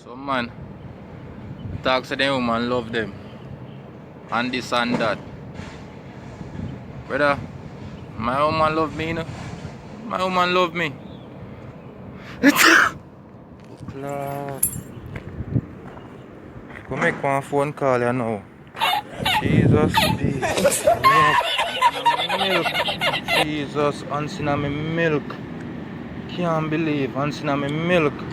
Some man talk to the woman love them and this and that. Brother, my woman love me, you know. My woman love me. Lord. Go make one phone call you now. Jesus, please. Milk. Jesus, Ansina me milk. Can't believe Ansina me milk.